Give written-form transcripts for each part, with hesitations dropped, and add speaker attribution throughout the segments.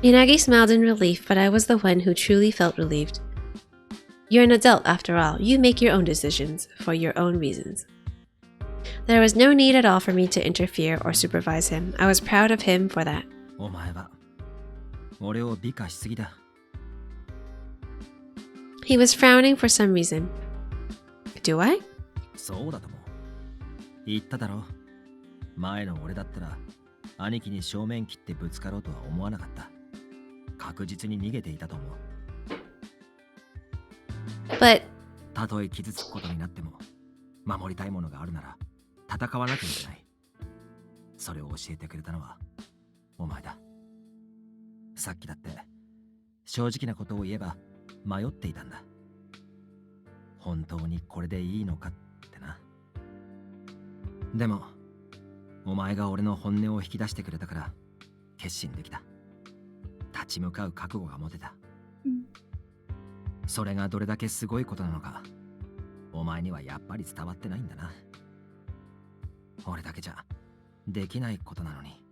Speaker 1: Yanagi smiled in relief, but I was the one who truly felt relieved. You're an adult after all. You make your own decisions, for your own reasons. There was no need at all for me to interfere or supervise him. I was proud of him for that.
Speaker 2: お前は俺を美化しすぎだ。
Speaker 1: He was frowning for some reason. Do I?
Speaker 2: そうだとも。言っただろ。前の俺だったら兄貴に正面切ってぶつかろうとは思わなかった。確実に逃げていたと思う。
Speaker 1: But
Speaker 2: たとえ傷つくことになっても守りたいものがあるなら戦わなきゃいけない。それを教えてくれたのはお前だ。さっきだって正直なことを言えば迷っていたんだ。本当にこれでいいのかってな。でもお前が俺の本音を引き出してくれたから決心できた。立ち向かう覚悟が持てた。それがどれだけすごいことなのかお前にはやっぱり伝わってないんだな。俺だけじゃできないことなのに。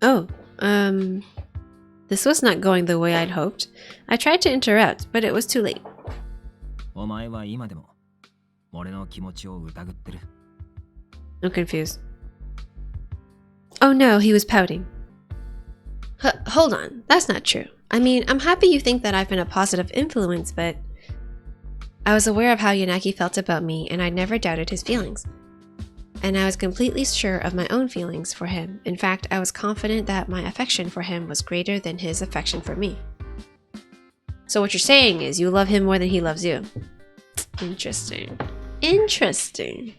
Speaker 1: Oh, this was not going the way I'd hoped. I tried to interrupt, but it was too late.
Speaker 2: お前は今でも俺の気持ちを疑ってる。
Speaker 1: I'm confused. Oh no, he was pouting. Hold on, that's not true. I mean, I'm happy you think that I've been a positive influence, but I was aware of how Yanagi felt about me, and I never doubted his feelings. And I was completely sure of my own feelings for him. In fact, I was confident that my affection for him was greater than his affection for me. So what you're saying is you love him more than he loves you. Interesting. Interesting.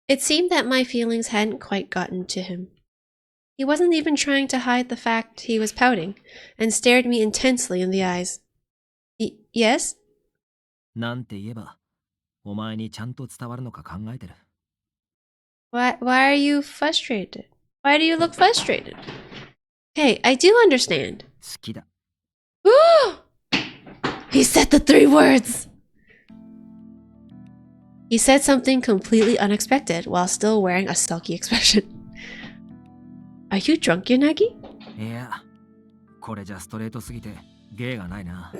Speaker 1: It seemed that my feelings hadn't quite gotten to him. He wasn't even trying to hide the fact he was pouting, and stared me intensely in the eyes. Yes?
Speaker 2: なんて言えばお前にちゃんと伝わるのか考えてる。
Speaker 1: Why are you frustrated? Why do you look frustrated? Hey, I do understand.
Speaker 2: 好きだ。
Speaker 1: He said the 3 words! He said something completely unexpected while still wearing a sulky expression. Are you drunk, Yanagi?
Speaker 2: いや、これじゃストレートすぎて芸がないな。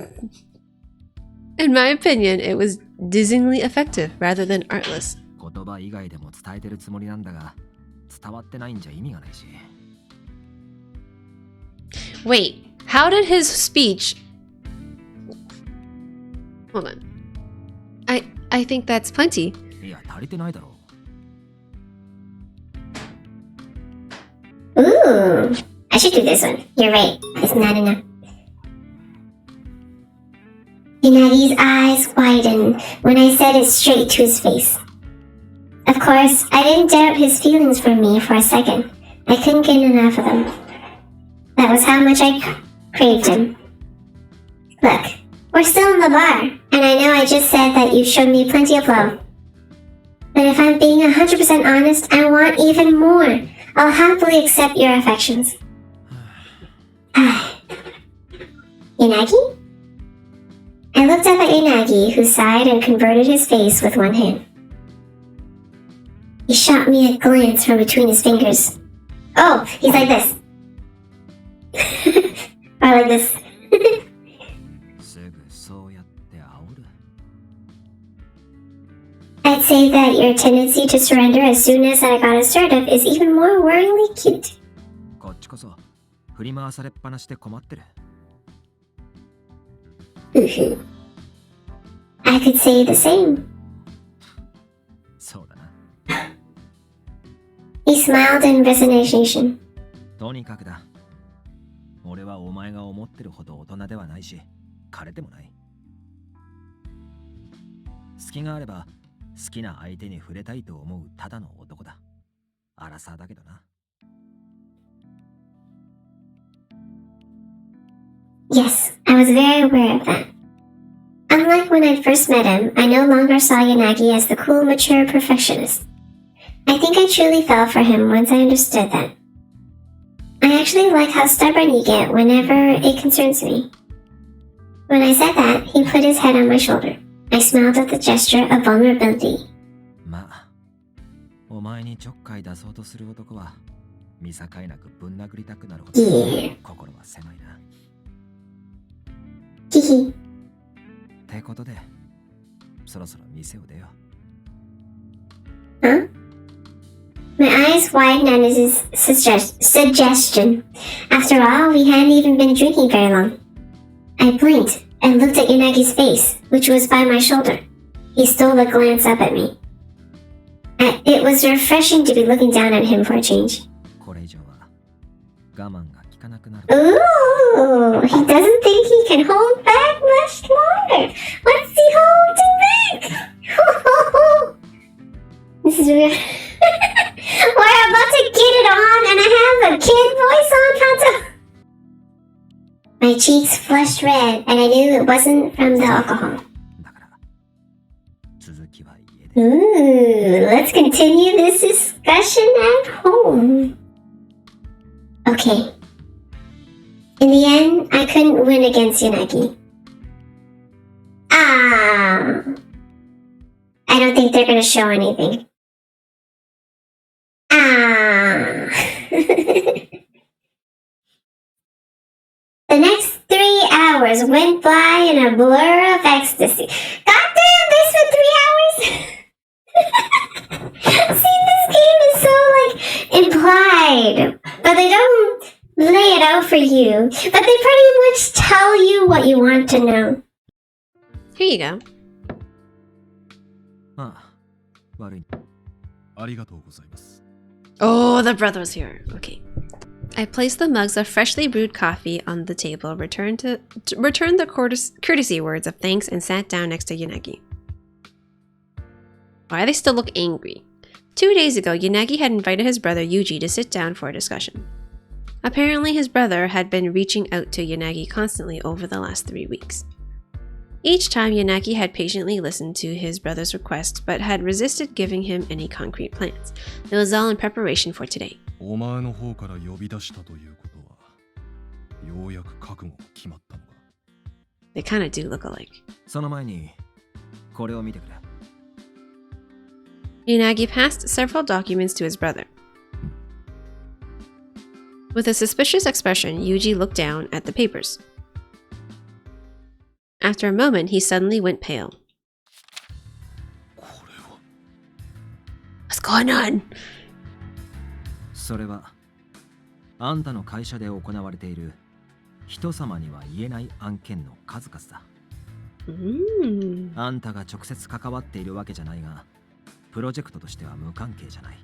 Speaker 1: In my opinion, it was dizzyingly effective rather than artless.
Speaker 2: 言葉以外でも伝えてるつもりなんだが、伝わってないんじゃ意味がないし。
Speaker 1: Wait, how did his speech... Hold on. I think that's plenty.
Speaker 2: いや、足りてないだろう。
Speaker 3: Ooh, I should do this one. You're right. It's not enough. Yanagi's eyes widened when I said it straight to his face. Of course, I didn't doubt his feelings for me for a second. I couldn't get enough of him. That was how much I craved him. Look, we're still in the bar, and I know I just said that you showed me plenty of love. But if I'm being 100% honest, I want even more. I'll happily accept your affections. Yanagi? I looked up at Yanagi, who sighed and converted his face with one hand. He shot me a glance from between his fingers. Oh, he's like this. Or like this.
Speaker 2: すぐそうやって煽る。
Speaker 3: I'd say that your tendency to surrender as soon as I got assertive is even more worryingly cute.
Speaker 2: こっちこそ振り回されっぱなしで困ってる。
Speaker 3: I could say the same.
Speaker 2: そうだな。
Speaker 3: He smiled in resignation.
Speaker 2: とにかくだ。俺はお前が思ってるほど大人ではないし、枯れてもない。隙があれば好きな相手に触れたいと思うただの男だ。アラサーだけどな。
Speaker 3: Yes, I was very aware of that. Unlike when I first met him, I no longer saw Yanagi as the cool, mature perfectionist. I think I truly fell for him once I understood that. I actually like how stubborn you get whenever it concerns me. When I said that, he put his head on my shoulder. I smiled at the gesture of vulnerability.
Speaker 2: まあ、お前にちょっかい出そうとする男は見境なくぶん殴りたくなるほ
Speaker 3: い
Speaker 2: ど
Speaker 3: え
Speaker 2: 心は狭いな。
Speaker 3: ヒヒ。
Speaker 2: ってことで、そろそろ店を出よう。
Speaker 3: Huh? My eyes widened at his suggestion. After all, we hadn't even been drinking very long. I blinked and looked at Yanagi's face, which was by my shoulder. He stole a glance up at me. It was refreshing to be looking down at him for a change.
Speaker 2: これ以上は我慢が効かなくなる。
Speaker 3: Ooh, he doesn't think he can hold back much longer. What's he holding back? This is weird. We're about to get it on and I have a kid voice on, Kanto. My cheeks flushed red and I knew it wasn't from the alcohol.
Speaker 2: だから続きは家で。
Speaker 3: Ooh, let's continue this discussion at home. Okay. In the end, I couldn't win against Yanagi. Ah. I don't think they're gonna show anything. Ah. The next 3 hours went by in a blur of ecstasy. Goddamn, they spent 3 hours? See, this game is so, implied. But they don't lay it out for you. But they pretty much tell you what you want to know.
Speaker 1: Here you go.
Speaker 2: ああ、悪い。
Speaker 4: ありがとうございます。
Speaker 1: Oh, the brother's here. Okay. I placed the mugs of freshly brewed coffee on the table, returned the courtesy words of thanks, and sat down next to Yanagi. Why do they still look angry? 2 days ago, Yanagi had invited his brother Yuji to sit down for a discussion. Apparently, his brother had been reaching out to Yanagi constantly over the last 3 weeks. Each time, Yanagi had patiently listened to his brother's request, but had resisted giving him any concrete plans. It was all in preparation for today.
Speaker 4: お前の方から呼び出したということは、ようやく覚悟が決まったのか。
Speaker 1: They kind of do look alike.
Speaker 2: その前にこれを見てくれ。
Speaker 1: Yanagi passed several documents to his brother. With a suspicious expression, Yuji looked down at the papers. After a moment, he suddenly went pale.
Speaker 4: これは。
Speaker 1: What's going on?
Speaker 2: それはあんたの会社で行われている人様には言えない案件の数々だ。あんたが直接関わっているわけじゃないが、プロジェクトとしては無関係じゃない。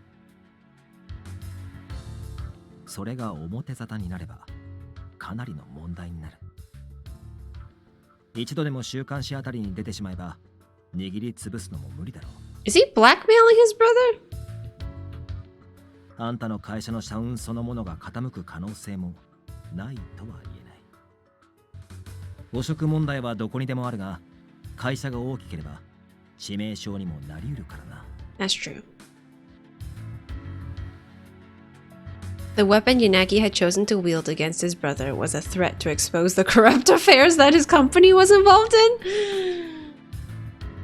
Speaker 2: それが表沙汰になればかなりの問題になる。一度でも週刊誌あたりに出てしまえば握りつぶすのも無理だろう。
Speaker 1: Is he blackmailing his brother?
Speaker 2: あんたの会社の社運そのものが傾く可能性もないとは言えない。汚職問題はどこにでもあるが、会社が大きければ致命傷にもなりうるからな。
Speaker 1: That's true. The weapon Yanagi had chosen to wield against his brother was a threat to expose the corrupt affairs that his company was involved in.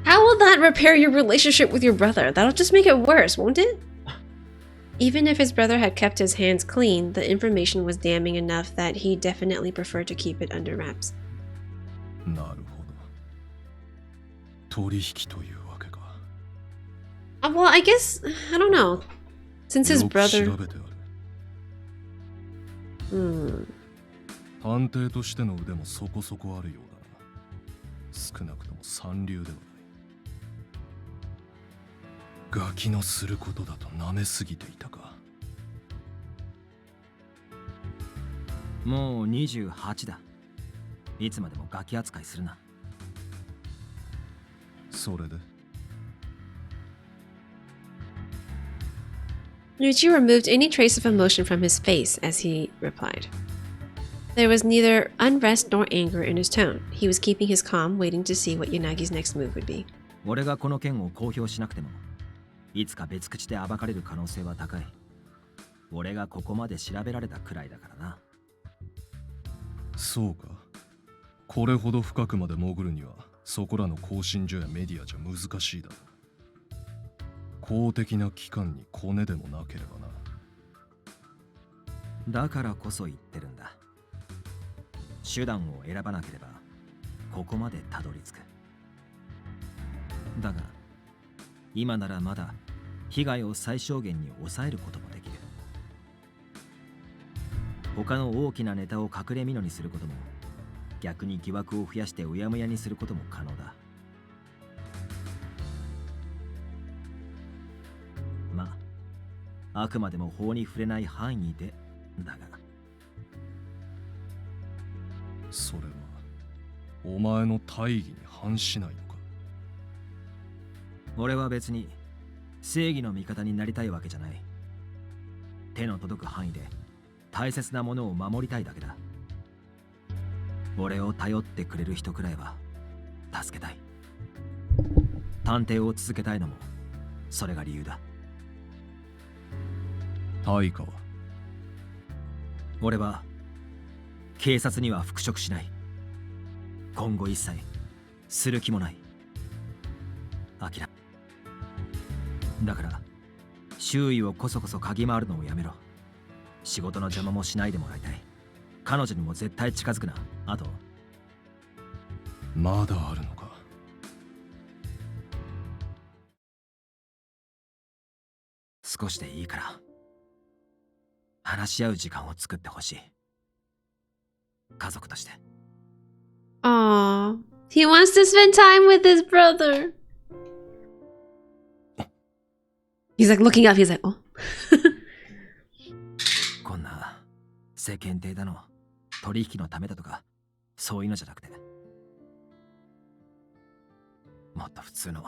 Speaker 1: How will that repair your relationship with your brother? That'll just make it worse, won't it? Even if his brother had kept his hands clean, the information was damning enough that he definitely preferred to keep it under wraps.
Speaker 4: なるほど。取引というわけか。
Speaker 1: Well, I guess, I don't know. Since his
Speaker 4: よく
Speaker 1: brother...
Speaker 4: 調べてある。探偵としての腕もそこそこあるようだな。少なくとも三流ではない。ガキのすることだと舐めすぎていたか。
Speaker 2: もう28だ。いつまでもガキ扱いするな。
Speaker 4: それで
Speaker 1: Yuji removed any trace of emotion from his face as he replied. There was neither unrest nor anger in his tone. He was keeping his calm, waiting to see what Yanagi's next move would be.
Speaker 2: 俺がこの件を公表しなくても、いつか別口で暴かれる可能性は高い。俺がここまで調べられたくらいだからな。
Speaker 4: そうか。これほど深くまで潜るには、そこらの更新所やメディアじゃ難しいだろう。公的な機関にコネでもなければな。
Speaker 2: だからこそ言ってるんだ。手段を選ばなければここまでたどり着く。だが今ならまだ被害を最小限に抑えることもできる。他の大きなネタを隠れ蓑にすることも、逆に疑惑を増やしてうやむやにすることも可能だ。まあ、あくまでも法に触れない範囲でだが。
Speaker 4: それはお前の大義に反しないのか？
Speaker 2: 俺は別に正義の味方になりたいわけじゃない。手の届く範囲で大切なものを守りたいだけだ。俺を頼ってくれる人くらいは助けたい。探偵を続けたいのもそれが理由だ。
Speaker 4: 対価は？
Speaker 2: 俺は警察には復職しない。今後一切する気もない。だから周囲をこそこそ嗅ぎ回るのをやめろ。仕事の邪魔もしないでもらいたい。彼女にも絶対近づくな。あと
Speaker 4: まだあるのか？
Speaker 2: 少しでいいから話し合う時間を作ってほしい。家族として。
Speaker 1: Aww. He wants to spend time with his brother. He's like looking up. He's like, oh.
Speaker 2: こんな世間体だの取引のためだとかそういうのじゃなくて、もっと普通の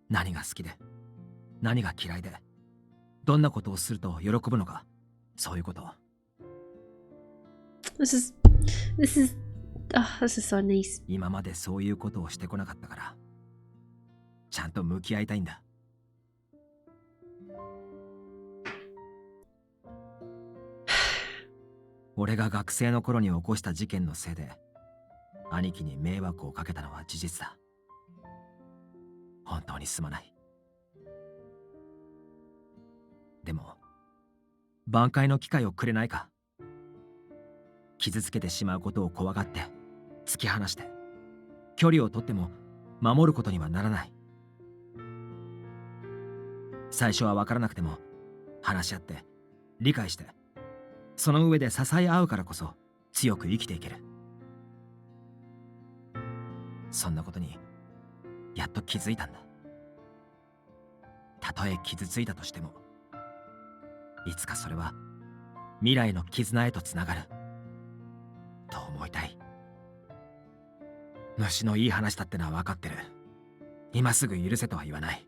Speaker 2: 何が好きで何が嫌いでどんなことをすると喜ぶのか、そういうこと。
Speaker 1: This is so nice.
Speaker 2: 今までそういうことをしてこなかったからちゃんと向き合いたいんだ。俺が学生の頃に起こした事件のせいで兄貴に迷惑をかけたのは事実だ。本当にすまない。でも挽回の機会をくれないか。傷つけてしまうことを怖がって突き放して距離を取っても守ることにはならない。最初は分からなくても話し合って理解してその上で支え合うからこそ強く生きていける。そんなことにやっと気づいたんだ。たとえ傷ついたとしてもいつかそれは未来の絆へとつながると思いたい。虫のいい話だってのは分かってる。今すぐ許せとは言わない。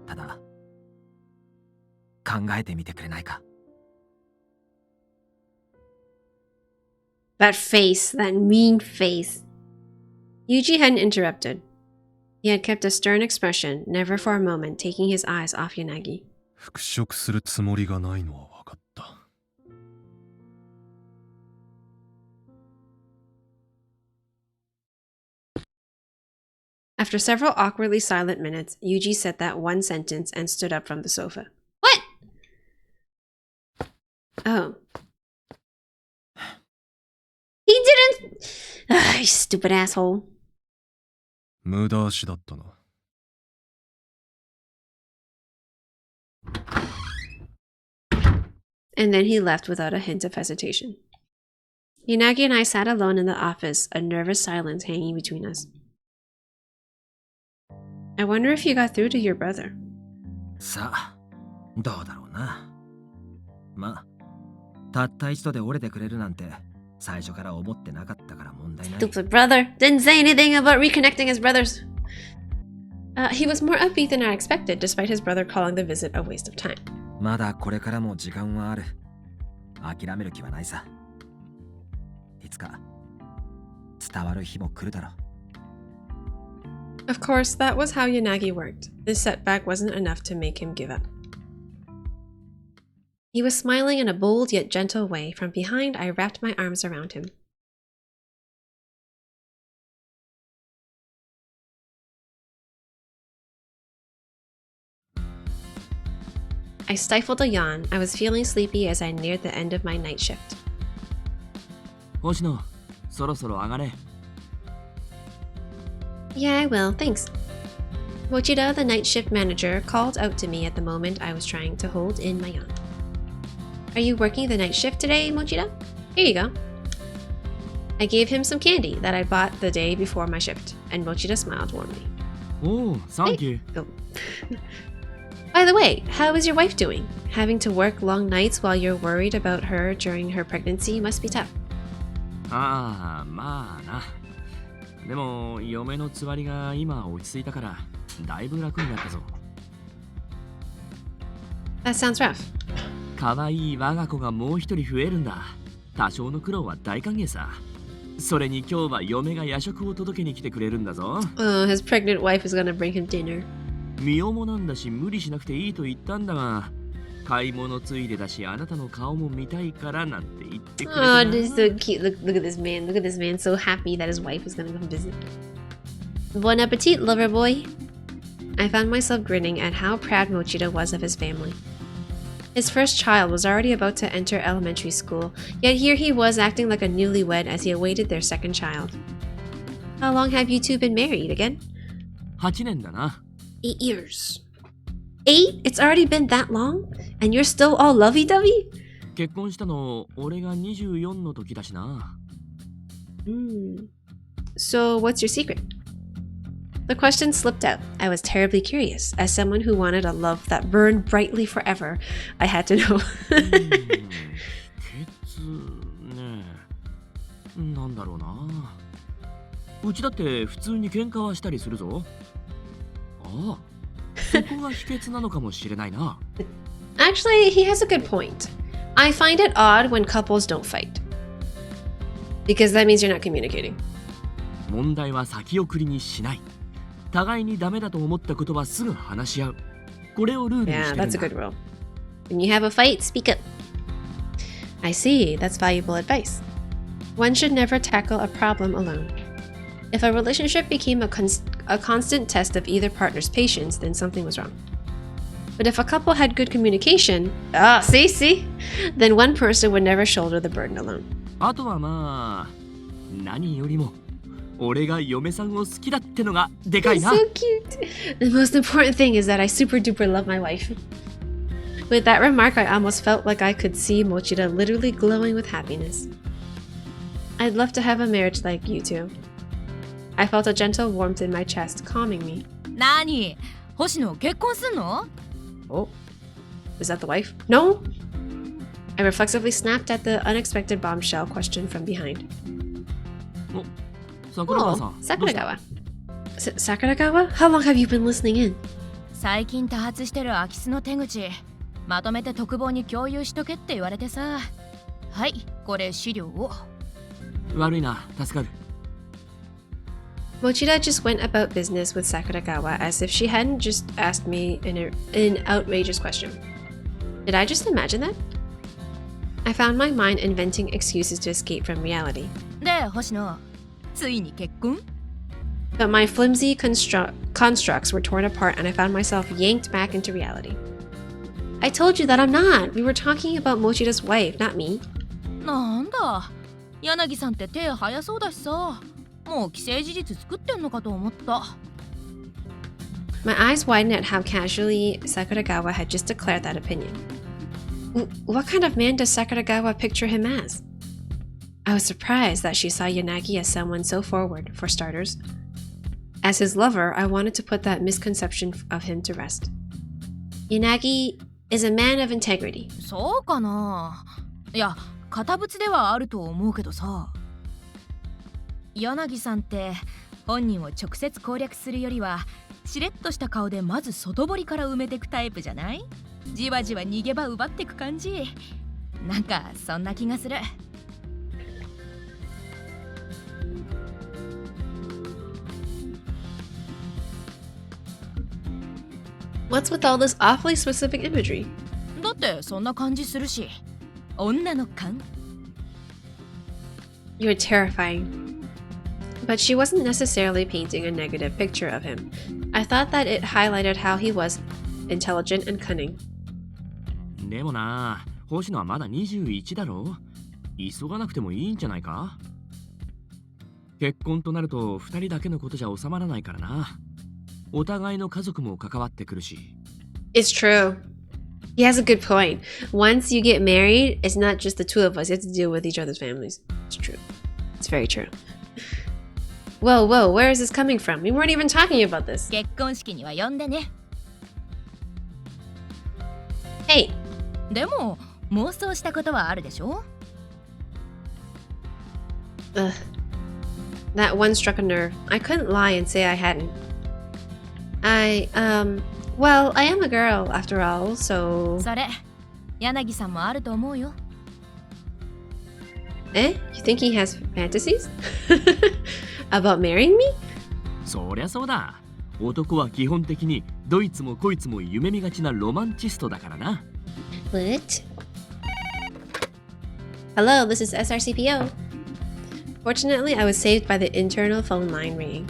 Speaker 2: ただ考えてみてくれないか。
Speaker 1: That face, that mean face. Yuji hadn't interrupted. He had kept a stern expression, never for a moment taking his eyes off Yanagi.
Speaker 4: 復職するつもりがないのは分かった。
Speaker 1: After several awkwardly silent minutes, Yuji said that one sentence and stood up from the sofa. What? Oh. He didn't... you stupid asshole.
Speaker 4: 無駄足だったな。
Speaker 1: And then he left without a hint of hesitation. Yanagi and I sat alone in the office, a nervous silence hanging between us. I wonder if you got through to your brother.
Speaker 2: さあどうだろうな。まあたった一度で折れてくれるなんて最初から思ってなかったから問題ない。
Speaker 1: Stupid brother. Didn't say anything about reconnecting his brothers. He was more upbeat than I expected, despite his brother calling the visit a waste of time.
Speaker 2: まだこれからも時間はある。諦める気はないさ。いつか伝わる日も来るだろう。
Speaker 1: Of course, that was how Yanagi worked. This setback wasn't enough to make him give up. He was smiling in a bold yet gentle way. From behind, I wrapped my arms around him. I stifled a yawn. I was feeling sleepy as I neared the end of my night shift.
Speaker 2: 星野、そろそろ上がれ。
Speaker 1: Yeah, I will, thanks. Mochida, the night shift manager, called out to me at the moment I was trying to hold in my yawn. Are you working the night shift today, Mochida? Here you go. I gave him some candy that I bought the day before my shift, and Mochida smiled warmly.
Speaker 2: Oh, thank you.
Speaker 1: Oh. By the way, how is your wife doing? Having to work long nights while you're worried about her during her pregnancy must be tough.
Speaker 2: ああ、まあな。でも、嫁のつわりが今落ち着いたから、だいぶ楽になったぞ。
Speaker 1: That sounds rough.
Speaker 2: かわいい我が子がもう一人増えるんだ。多少の苦労は大歓迎さ。それに今日は嫁が夜食を届けに来てくれるんだぞ。
Speaker 1: Oh, his pregnant wife is gonna bring him dinner.
Speaker 2: 身重なんだし無理しなくていいと言ったんだが、買い物ついでだしあなたの顔も見たいからなんて言ってくれたな。
Speaker 1: Oh, this is so cute. Look at this man. Look at this man, so happy that his wife is gonna come visit. Bon appetit, lover boy. I found myself grinning at how proud Mochida was of his family. His first child was already about to enter elementary school, yet here he was acting like a newlywed as he awaited their second child. How long have you two been married again?
Speaker 2: 8年だな。
Speaker 1: 8 years. 8? It's already been that long? And you're still all lovey-dovey?
Speaker 2: 結婚したの俺が24の時だしな。
Speaker 1: So what's your secret? The question slipped out. I was terribly curious. As someone who wanted a love that burned brightly forever, I had to know.
Speaker 2: 秘訣ねえ。なんだろうな。うちだって普通に喧嘩はしたりするぞ。ああ、そこが秘訣なのかもしれないな。
Speaker 1: Actually, he has a good point. I find it odd when couples don't fight. Because that means you're not communicating.
Speaker 2: 問題は先送りにしない。互いにダメだと思ったことはすぐ話し合う。これをルールにしてるんだ。
Speaker 1: Yeah, that's a good rule. When you have a fight, speak up. I see. That's valuable advice. One should never tackle a problem alone. If a relationship became a constant test of either partner's patience, then something was wrong. But if a couple had good communication, see? Then one person would never shoulder the burden alone.
Speaker 2: あとはまあ、何よりも俺が嫁さんを好きだってのがでかい
Speaker 1: He's
Speaker 2: な。
Speaker 1: so cute. The most important thing is that I super duper love my wife. With that remark, I almost felt like I could see Mochida literally glowing with happiness. I'd love to have a marriage like you two. I felt a gentle warmth in my chest, calming me.
Speaker 5: 何？星野結婚すんの？
Speaker 1: Oh, is that the wife? No! I reflexively snapped at the unexpected bombshell question from behind.
Speaker 2: お、桜川さ
Speaker 1: Oh,
Speaker 2: ん。どうした？
Speaker 1: Sakuragawa. Sakuragawa? How long have you been listening in?
Speaker 5: 最近多発してる空き巣の手口、まとめて特防に共有しとけって言われてさ。はい、これ資料を。
Speaker 2: 悪いな、助かる。
Speaker 1: Mochida just went about business with Sakuragawa as if she hadn't just asked me an outrageous question. Did I just imagine that? I found my mind inventing excuses to escape from reality.
Speaker 5: で、星野、ついに結婚？
Speaker 1: But my flimsy constructs were torn apart and I found myself yanked back into reality. I told you that I'm not. We were talking about Mochida's wife, not me.
Speaker 5: なんだ、柳さんって手早そうだしさ。もう既成事実作ってんのかと思った。
Speaker 1: My eyes widened at how casually Sakuragawa had just declared that opinion. What kind of man does Sakuragawa picture him as? I was surprised that she saw Yanagi as someone so forward, for starters. As his lover, I wanted to put that misconception of him to rest. Yanagi is a man of integrity.
Speaker 5: そうかな。いや、堅物ではあると思うけどさ。柳さんって本人を直接攻略するよりはしれっとした顔でまず外堀から埋めてくタイプじゃない？じわじわ逃げ場奪ってく感じ。なんかそんな気がする。
Speaker 1: What's with all this awfully specific imagery?
Speaker 5: だってそんな感じするし。女の勘？
Speaker 1: You're terrifying. But she wasn't necessarily painting a negative picture of him. I thought that it highlighted how he was intelligent and cunning.
Speaker 6: でもな、星野はまだ21だろ。急がなくてもいいんじゃないか。結婚となると2人だけのことじゃ収まらないからな。お互いの家族も関わってくるし。
Speaker 1: It's true. He has a good point. Once you get married, it's not just the two of us. You have to deal with each other's families. It's true. It's very true. Whoa, whoa, where is this coming from? We weren't even talking about this.
Speaker 5: 結婚式には呼んでね。
Speaker 1: Hey.
Speaker 5: でも妄想したことはあるでしょ？
Speaker 1: Ugh. That one struck a nerve. I couldn't lie and say I hadn't. Well, I am a girl after all, so...
Speaker 5: それ、柳さんもあると思うよ。
Speaker 1: Eh? You think he has fantasies? About marrying me?
Speaker 6: そりゃそうだ。男は基本的にどいつもこいつも夢見がちなロマンチストだからな。
Speaker 1: What? Hello, this is SRCPO. Fortunately, I was saved by the internal phone line ringing.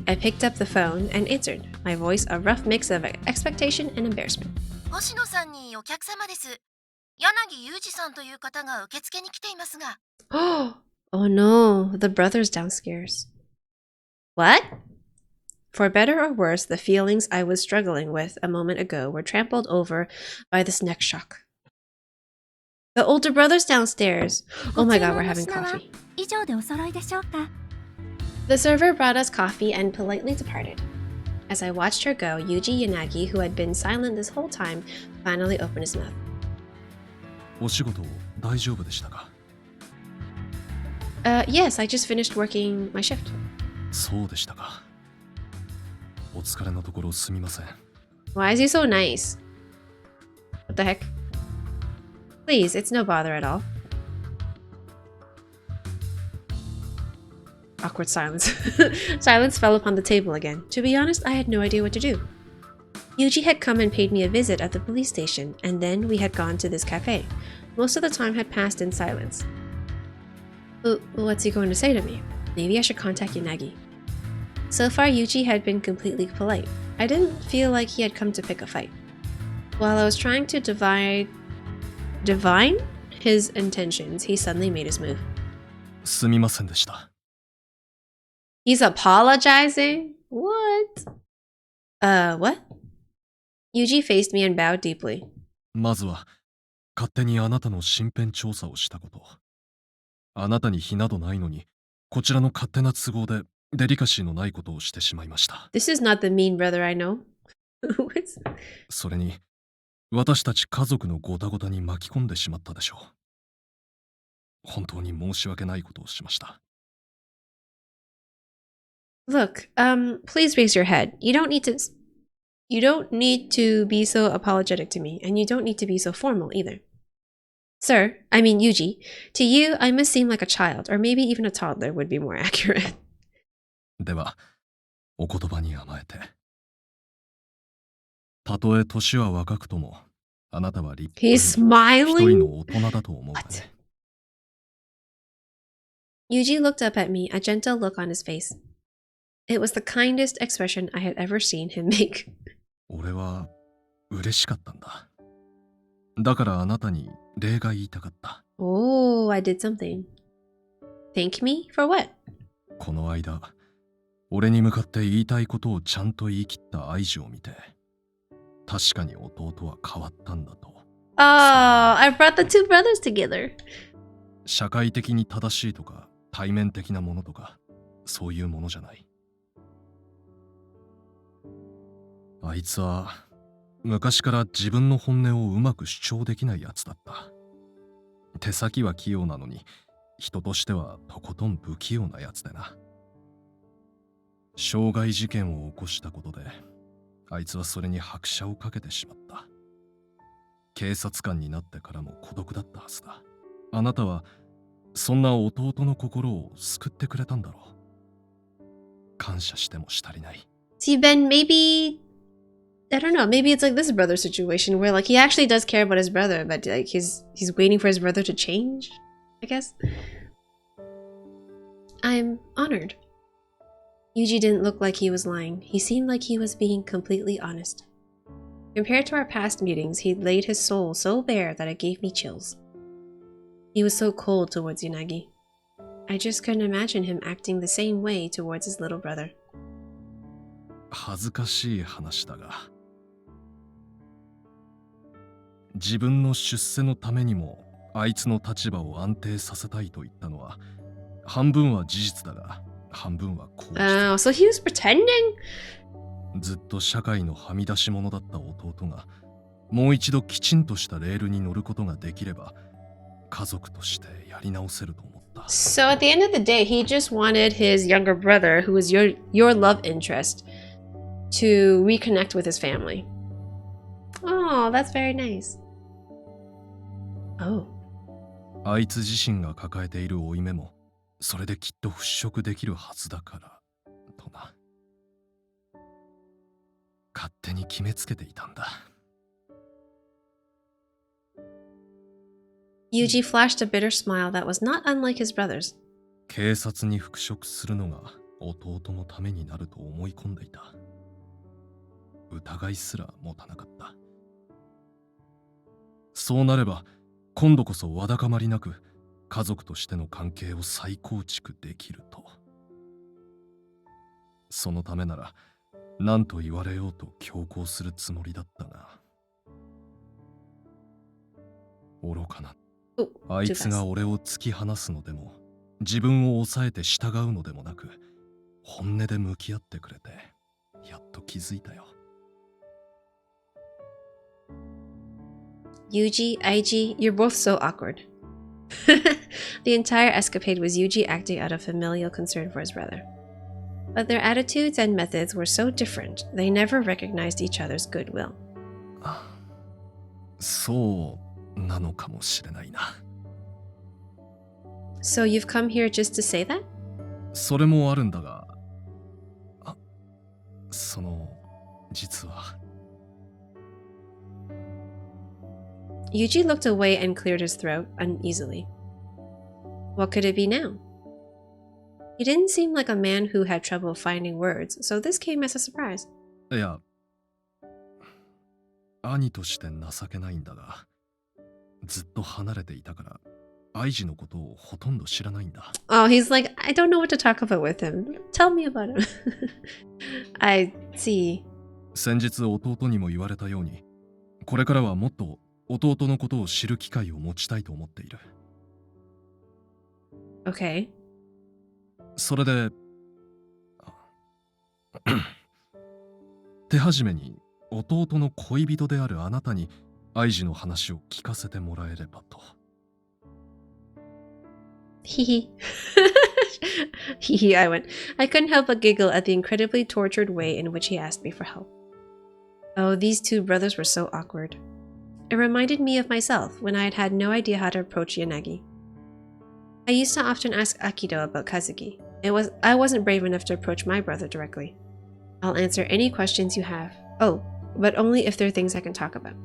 Speaker 1: I picked up the phone and answered, my voice a rough mix of expectation and embarrassment.
Speaker 7: 星野さんにお客様です。柳裕二さんという方が受付に来ていますが。
Speaker 1: Oh no, the brother's downstairs. What? For better or worse, the feelings I was struggling with a moment ago were trampled over by this next shock. The older brother's downstairs. Oh my god, we're having coffee.
Speaker 7: 以上でお揃いでしょうか。
Speaker 1: The server brought us coffee and politely departed. As I watched her go, Yuji Yanagi, who had been silent this whole time, finally opened his mouth.
Speaker 4: お仕事大丈夫でしたか？
Speaker 1: Yes, I just finished working my shift.
Speaker 4: そうでしたか。お疲れのところすみません。
Speaker 1: Why is he so nice? What the heck? Please, it's no bother at all. Awkward silence. Silence fell upon the table again. To be honest, I had no idea what to do. Yuji had come and paid me a visit at the police station, and then we had gone to this cafe. Most of the time had passed in silence. What's he going to say to me? Maybe I should contact Yanagi. So far, Yuji had been completely polite. I didn't feel like he had come to pick a fight. While I was trying to divine his intentions, he suddenly made his move.
Speaker 4: すみませんでした。
Speaker 1: He's apologizing? What? What? Yuji faced me and bowed deeply.
Speaker 4: まずは勝手にあなたの身辺調査をしたこと。あなたに非などないのに、こちらの勝手な都合でデリカシーのないことをしてしまいました。
Speaker 1: This is not the mean brother I know. What?
Speaker 4: それに、私たち家族のごたごたに巻き込んでしまったでしょう。本当に申し訳ないことをしました。
Speaker 1: Look, please raise your head. You don't need to be so apologetic to me, and you don't need to be so formal either. Sir, I mean Yuji, to you, I must seem like a child, or maybe even a toddler would be more accurate.
Speaker 4: では、お言葉に甘えて。たとえ年は若くとも、あなたは立派に
Speaker 1: He's
Speaker 4: 一人
Speaker 1: smiling?
Speaker 4: の大人だと思うがね。
Speaker 1: Yuji looked up at me, a gentle look on his face. It was the kindest expression I had ever seen him make.
Speaker 4: 俺は嬉しかったんだ。だからあなたに礼が言いたかった。
Speaker 1: Oh, I did something. Thank me? For what?
Speaker 4: この間、俺に向かって言いたいことをちゃんと言い切った愛情を見て、確かに弟は変わったんだと。
Speaker 1: Oh, I brought the two brothers together.
Speaker 4: 社会的に正しいとか、対面的なものとか、そういうものじゃない。あいつは昔から自分の本音をうまく主張できないやつだった。手先は器用なのに人としてはとことん不器用なやつでな。傷害事件を起こしたことであいつはそれに拍車をかけてしまった。警察官になってからも孤独だったはずだ。あなたはそんな弟の心を救ってくれたんだろう。感謝してもし足りない。
Speaker 1: See, Ben, maybe I don't know. Maybe it's like this brother situation where like he actually does care about his brother, but like he's waiting for his brother to change, I guess. I'm honored. Yuji didn't look like he was lying. He seemed like he was being completely honest. Compared to our past meetings, he'd laid his soul so bare that it gave me chills. He was so cold towards Yanagi. I just couldn't imagine him acting the same way towards his little brother.
Speaker 4: 恥ずかしい話だが、自分の出世のためにもあいつの立場を安定させたいと言ったのは半分は事実だが半分は口実。
Speaker 1: So he was pretending?
Speaker 4: ずっと社会のはみ出し者だった弟がもう一度きちんとしたレールに乗ることができれば家族としてやり直せると思った。
Speaker 1: So at the end of the day, he just wanted his younger brother, who was your love interest, to reconnect with his family. Oh, that's very nice. Oh.
Speaker 4: あいつ自身が抱えている負い目もそれできっと払拭できるはずだからとな。勝手に決めつけていたんだ。
Speaker 1: Yuji flashed a bitter smile that was not unlike his brother's.
Speaker 4: 警察に復職するのが弟のためになると思い込んでいた。疑いすら持たなかった。そうなれば今度こそわだかまりなく家族としての関係を再構築できると。そのためなら何と言われようと強行するつもりだったが、愚かな。あいつが俺を突き放すのでも自分を抑えて従うのでもなく本音で向き合ってくれてやっと気づいたよ。
Speaker 1: Yuji, IG, you're both so awkward. The entire escapade was Yuji acting out of familial concern for his brother. But their attitudes and methods were so different, they never recognized each other's goodwill.
Speaker 4: そうなのかもしれないな。
Speaker 1: So you've come here just to say that?
Speaker 4: それもあるんだが、実は。
Speaker 1: Yuji looked away and cleared his throat uneasily. What could it be now? He didn't seem like a man who had trouble finding words, so this came as a surprise.
Speaker 4: いや、兄として情けないんだが、ずっと離れていたから、アイジのことをほとんど知らないんだ。
Speaker 1: Oh, he's like, I don't know what to talk about with him. Tell me about him. I see.
Speaker 4: 先日弟にも言われたように、これからはもっと弟のことを知る機会を持ちたいと思っている。
Speaker 1: Okay.
Speaker 4: それで手始めに弟の恋人であるあなたにアイジの話を聞かせてもらえればと。
Speaker 1: Hee hee, I went. I couldn't help but giggle at the incredibly tortured way in which he asked me for help. Oh, these two brothers were so awkward. It reminded me of myself when I had had no idea how to approach Yanagi. I used to often ask Akido about Kazuki. I wasn't brave enough to approach my brother directly. I'll answer any questions you have. Oh, but only if there are things I can talk about.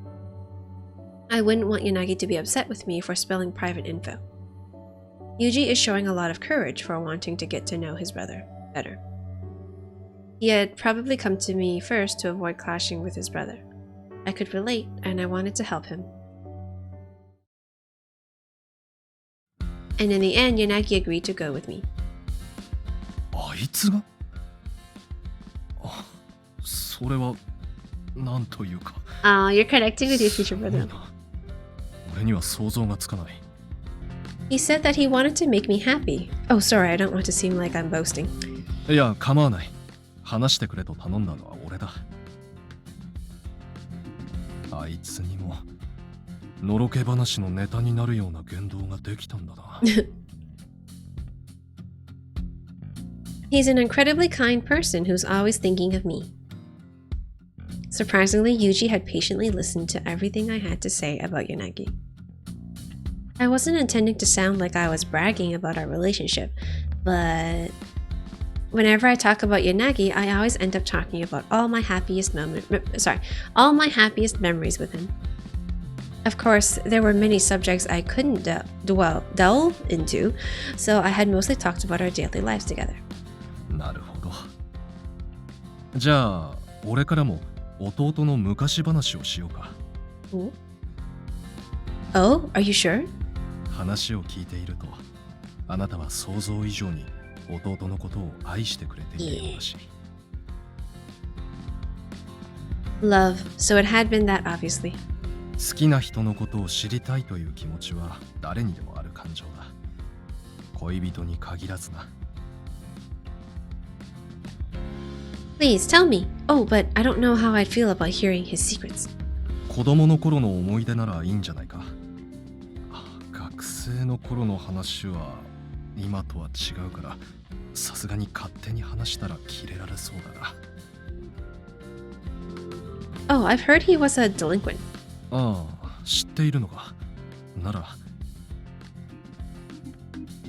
Speaker 1: I wouldn't want Yanagi to be upset with me for spilling private info. Yuji is showing a lot of courage for wanting to get to know his brother better. He had probably come to me first to avoid clashing with his brother. I could relate, and I wanted to help him. And in the end, Yanagi agreed to go with me.
Speaker 4: あいつが？それはなんというか。
Speaker 1: You're connecting with your future brother.
Speaker 4: 俺には想像がつかない。
Speaker 1: He said that he wanted to make me happy. Oh, sorry, I don't want to seem like I'm boasting.
Speaker 4: いや、構わない。話してくれと頼んだのは俺だ。あいつにものろけ話のネタになるような言動ができたんだな。
Speaker 1: He's an incredibly kind person who's always thinking of me. Surprisingly, Yuji had patiently listened to everything I had to say about Yanagi. I wasn't intending to sound like I was bragging about our relationship, but whenever I talk about Yanagi, I always end up talking about all my happiest memories with him. Of course, there were many subjects I couldn't delve into, so I had mostly talked about our daily lives together.
Speaker 4: なるほど。じゃあ、俺からも弟の昔話をしようか。
Speaker 1: Oh, are you sure?
Speaker 4: 話を聞いていると、あなたは想像以上に弟のことを愛してくれているようだし。
Speaker 1: Love. So it had been that, obviously.
Speaker 4: 好きな人のことを知りたいという気持ちは誰にでもある感情だ。恋人に限らずな。
Speaker 1: Please tell me. Oh, but I don't know how I'd feel about hearing his secrets.
Speaker 4: 子供の頃の思い出ならいいんじゃないか。学生の頃の話は今とは違うから、さすがに勝手に話したらキレられそうだな。
Speaker 1: Oh, I've heard he was a delinquent.
Speaker 4: ああ、知っているのか。なら。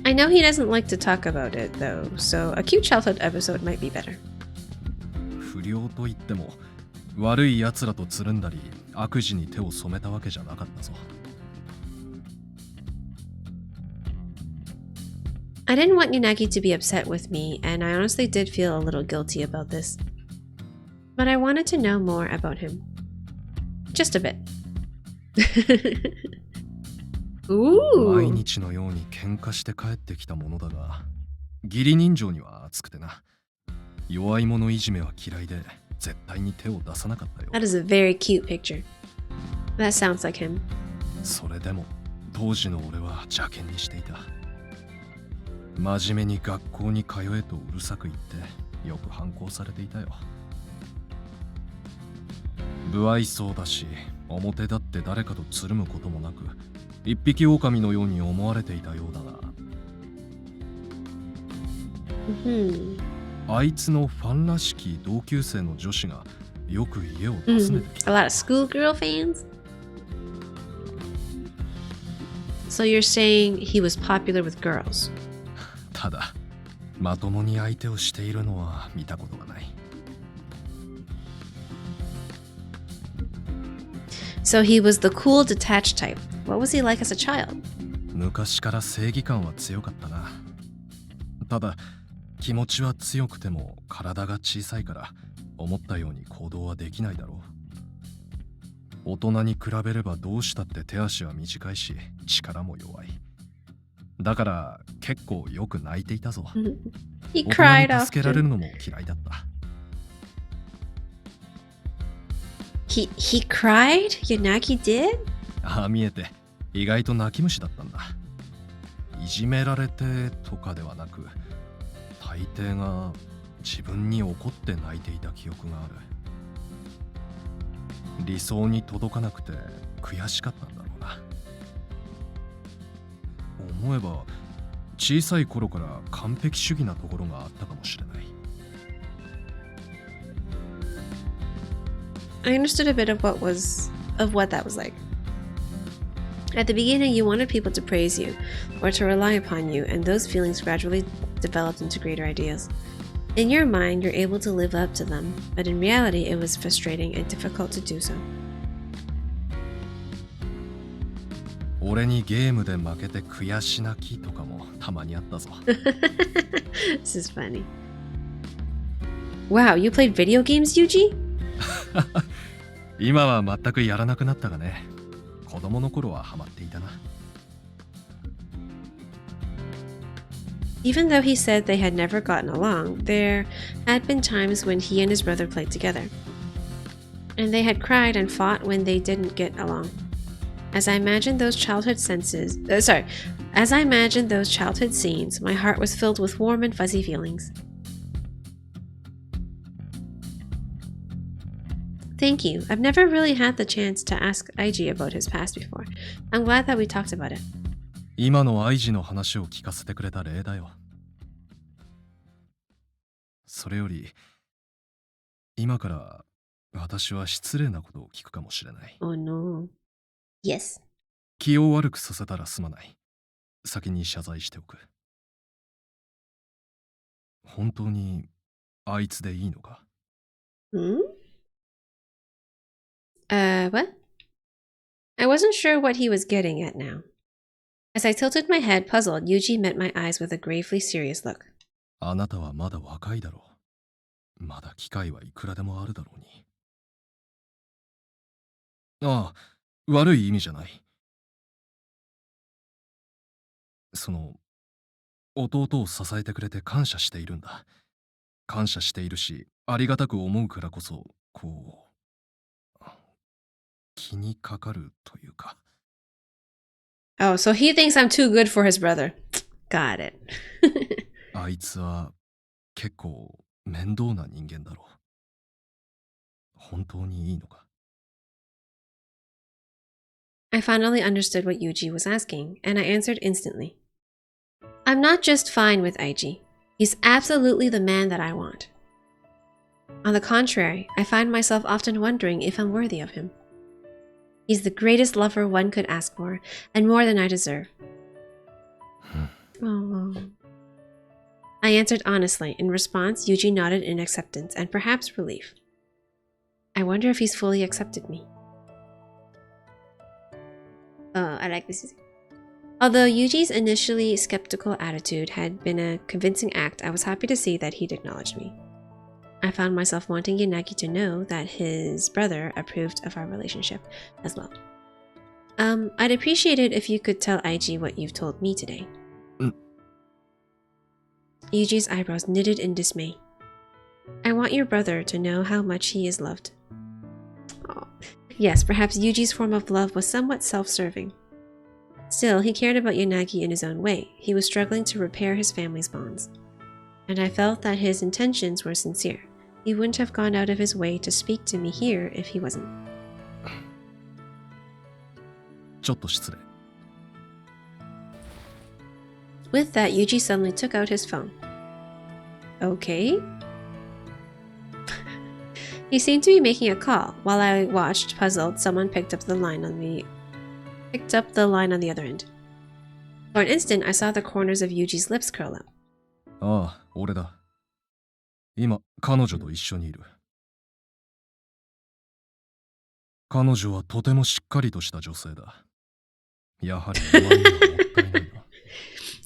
Speaker 1: I know he doesn't like to talk about it, though, so a cute childhood episode might be better.
Speaker 4: 不良といっても、悪い奴らとつるんだり、悪事に手を染めたわけじゃなかったぞ。
Speaker 1: I didn't want Yanagi to be upset with me, and I honestly did feel a little guilty about this. But I wanted to know more about him. Just a bit.
Speaker 4: 毎
Speaker 1: Ooh.
Speaker 4: 日のように喧嘩して帰ってきたものだが、義理人情には熱くてな。弱い者いじめは嫌いで、絶対に手を出さなかったよ。
Speaker 1: That is a very cute picture. That sounds like him.
Speaker 4: それでも、当時の俺は邪険にしていた。真面目に学校に通えとうるさく言って、よく反抗されていたよ。不愛想だし、表立って誰かとつるむこともなく、一匹狼のように思われていたようだが、あいつのファンらしき同級生の女子がよく家を訪ねてき
Speaker 1: A
Speaker 4: た。
Speaker 1: lot of schoolgirl fans? So you're saying he was popular with girls?
Speaker 4: ただ、まともに相手をしているのは見たことがない。
Speaker 1: So he was the cool, detached type. What was he like as a child?
Speaker 4: 昔から正義感は強かったな。ただ、気持ちは強くても体が小さいから思ったように行動はできないだろう。大人に比べればどうしたって手足は短いし力も弱い。だから結構よく泣いていたぞ。
Speaker 1: He
Speaker 4: 大
Speaker 1: cried
Speaker 4: 人に助けられ
Speaker 1: often.
Speaker 4: るのも嫌いだった。
Speaker 1: He cried? Yanagi did?
Speaker 4: ああ見えて意外と泣き虫だったんだ。いじめられてとかではなく、大抵が自分に怒って泣いていた記憶がある。理想に届かなくて悔しかったんだろうな。思えば小さい頃から完璧主義なところがあったかもしれない。
Speaker 1: I understood a bit of what that was like. At the beginning, you wanted people to praise you or to rely upon you, and those feelings gradually developed into greater ideas. In your mind, you're able to live up to them, but in reality, it was frustrating and difficult to do so.
Speaker 4: 俺にゲームで負けて悔し泣きとかもたまにあったぞ。
Speaker 1: This is funny. Wow, you played video games, Yuji?
Speaker 4: 今は全くやらなくなったがね。子供の頃はハマっていたな。
Speaker 1: Even though he said they had never gotten along, there had been times when he and his brother played together. And they had cried and fought when they didn't get along. As I imagined those childhood scenes, my heart was filled with warm and fuzzy feelings. Thank you. I've never really had the chance to ask Aiji about his past before. I'm glad that we talked about it.
Speaker 4: 今の愛知の話を聞かせてくれた例だよ。それより、今から私は失礼なことを聞くかもしれない。
Speaker 1: Oh no. Yes.
Speaker 4: 気を悪くさせたらすまない。先に謝罪しておく。本当にあいつでいいのか？
Speaker 1: What? I wasn't sure what he was getting at now. As I tilted my head, puzzled, Yuji met my eyes with a gravely serious look.
Speaker 4: あなたはまだ若いだろう。まだ機会はいくらでもあるだろうに。ああ、悪い意味じゃない。弟を支えてくれて感謝しているんだ。感謝しているし、ありがたく思うからこそ、気にかかるというか。
Speaker 1: Oh, so he thinks I'm too good for his brother. Got it.
Speaker 4: あいつは結構面倒な人間だろう。本当にいいのか。
Speaker 1: I finally understood what Yuji was asking, and I answered instantly. I'm not just fine with Aiji. He's absolutely the man that I want. On the contrary, I find myself often wondering if I'm worthy of him. He's the greatest lover one could ask for, and more than I deserve. Oh. I answered honestly. In response, Yuji nodded in acceptance and perhaps relief. I wonder if he's fully accepted me. Oh, I like this. Although Yuji's initially skeptical attitude had been a convincing act, I was happy to see that he'd acknowledged me. I found myself wanting Yanagi to know that his brother approved of our relationship as well. I'd appreciate it if you could tell Aiji what you've told me today. Yuji's eyebrows knitted in dismay. I want your brother to know how much he is loved. Oh. Yes, perhaps Yuji's form of love was somewhat self-serving. Still, he cared about Yanagi in his own way. He was struggling to repair his family's bonds. And I felt that his intentions were sincere. He wouldn't have gone out of his way to speak to me here if he wasn't.
Speaker 4: ちょっと失礼。
Speaker 1: With that, Yuji suddenly took out his phone. Okay. He seemed to be making a call. While I watched, puzzled, someone picked up the line on the other end. For an instant, I saw the corners of Yuji's lips curl up.
Speaker 4: ああ、俺だ。今、彼女と一緒にいる。彼女はとてもしっかりとした女性だ。やはりお前にはもったいないな。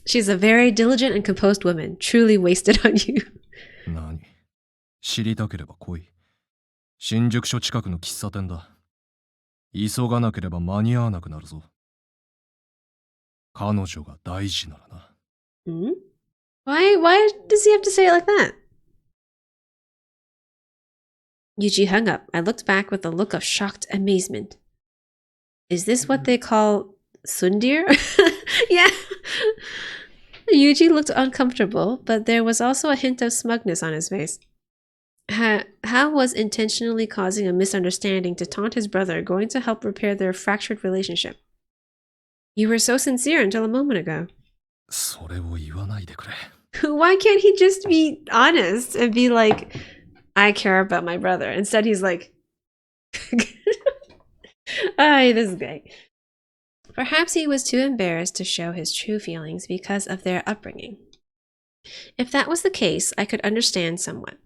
Speaker 1: She's a very diligent and composed woman, truly wasted on you.
Speaker 4: 何？知りたければ来い。新宿署近くの喫茶店だ。急がなければ間に合わなくなるぞ。彼女が大事ならな。
Speaker 1: Hmm? Why does he have to say it like that? Yuji hung up. I looked back with a look of shocked amazement. Is this what they call sundir? Yeah. Yuji looked uncomfortable, but there was also a hint of smugness on his face. How was intentionally causing a misunderstanding to taunt his brother going to help repair their fractured relationship? You were so sincere until a moment ago.
Speaker 4: それを言わないでくれ。
Speaker 1: Why can't he just be honest and be like, I care about my brother? Instead, he's like, ay, this guy. Perhaps he was too embarrassed to show his true feelings because of their upbringing. If that was the case, I could understand somewhat.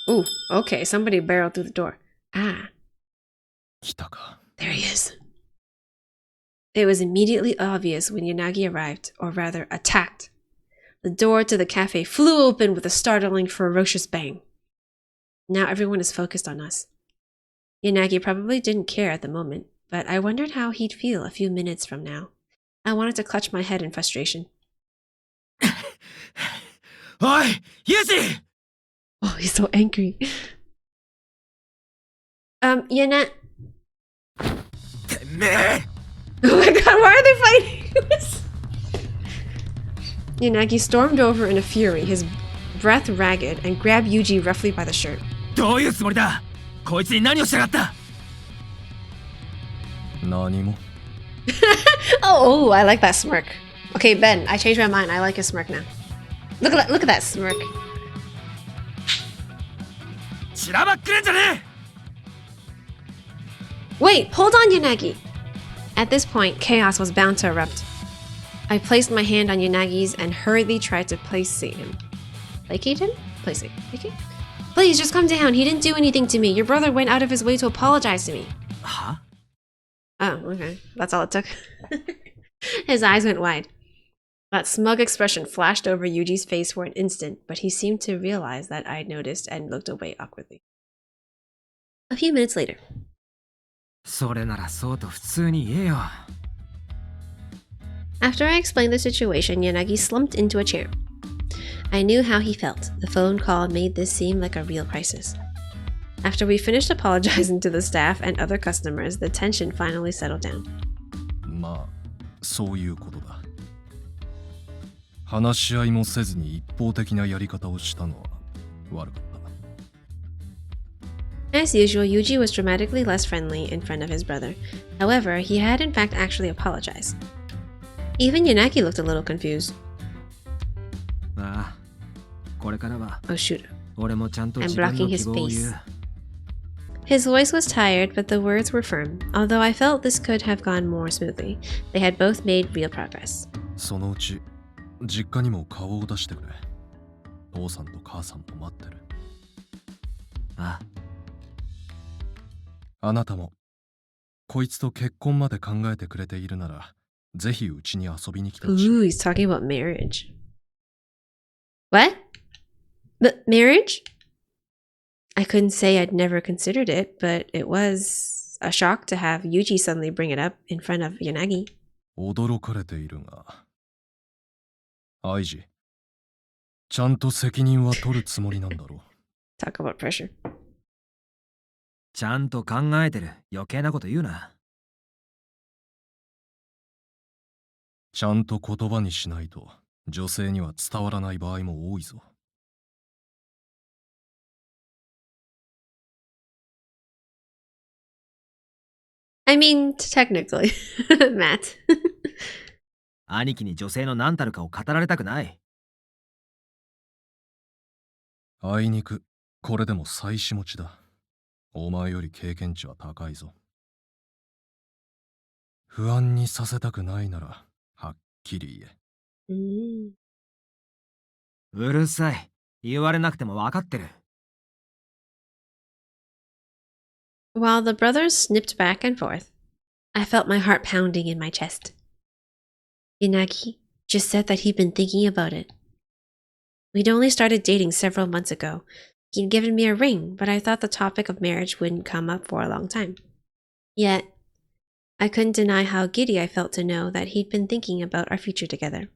Speaker 1: Ooh, okay, somebody barreled through the door. Ah.
Speaker 4: 来たか。
Speaker 1: There he is. It was immediately obvious when Yanagi arrived, or rather attacked. The door to the cafe flew open with a startling, ferocious bang. Now everyone is focused on us. Yanagi probably didn't care at the moment, but I wondered how he'd feel a few minutes from now. I wanted to clutch my head in frustration.
Speaker 6: おい、ユージ!
Speaker 1: Oh, he's so angry. Yana...
Speaker 6: てめえ!
Speaker 1: Oh my god, why are they fighting? Yanagi stormed over in a fury, his breath ragged, and grabbed Yuji roughly by the shirt.
Speaker 6: どういうつもりだ? こいつに何をしやがった?
Speaker 4: 何も。
Speaker 1: Oh, I like that smirk. Okay, Ben, I changed my mind. I like his smirk now. Look at that smirk.
Speaker 6: 散らばっくれんじゃねえ!
Speaker 1: Wait, hold on, Yanagi. At this point, chaos was bound to erupt. I placed my hand on Yanagi's and hurriedly tried to placate him. Placate him? Placate. Placate? Please, just calm down. He didn't do anything to me. Your brother went out of his way to apologize to me.
Speaker 6: Huh?
Speaker 1: Oh, okay. That's all it took. His eyes went wide. That smug expression flashed over Yuji's face for an instant, but he seemed to realize that I'd noticed and looked away awkwardly. A few minutes later.
Speaker 2: それならそうと普通に言えよ。
Speaker 1: After I explained the situation, Yanagi slumped into a chair. I knew how he felt. The phone call made this seem like a real crisis. After we finished apologizing to the staff and other customers, the tension finally settled down.
Speaker 4: まあそういうことだ。話し合いもせずに一方的なやり方をしたのは悪かった。
Speaker 1: As usual, Yuji was dramatically less friendly in front of his brother. However, he had in fact actually apologized. Even Yanagi looked a little confused.
Speaker 2: ああ、これからは
Speaker 1: Oh shoot.
Speaker 2: 俺もちゃんと
Speaker 1: I'm
Speaker 2: 自分の
Speaker 1: blocking
Speaker 2: 希
Speaker 1: his
Speaker 2: 望を言
Speaker 1: face.
Speaker 2: う。
Speaker 1: His voice was tired, but the words were firm. Although I felt this could have gone more smoothly, they had both made real progress.
Speaker 4: そのうち実家にも顔を出してくれ。父さんと母さんも待ってる。
Speaker 2: あ
Speaker 4: あなたもこいつと結婚まで考えてくれているなら、ぜひうちに遊びに来てほしい。
Speaker 1: Ooh, he's talking about marriage. What? But marriage? I couldn't say I'd never considered it, but it was a shock to have Yuji suddenly bring it up in front of Yanagi.
Speaker 4: 驚かれているが、アイジ、ちゃんと責任は取るつもりなんだろう。
Speaker 1: Talk about pressure.
Speaker 2: ちゃんと考えてる。余計なこと言うな。
Speaker 4: ちゃんと言葉にしないと女性には伝わらない場合も多いぞ。
Speaker 1: I mean, technically. Matt.
Speaker 2: 兄貴に女性の何たるかを語られたくない。
Speaker 4: あいにく、これでも妻子持ちだ。お前より経験値は高いぞ。不安にさせたくないなら、はっきり言え。
Speaker 1: Mm.
Speaker 2: うるさい。言われなくても分かってる。
Speaker 1: While the brothers snipped back and forth, I felt my heart pounding in my chest. Yanagi just said that he'd been thinking about it. We'd only started dating several months ago. He'd given me a ring, but I thought the topic of marriage wouldn't come up for a long time. Yet, I couldn't deny how giddy I felt to know that he'd been thinking about our future together.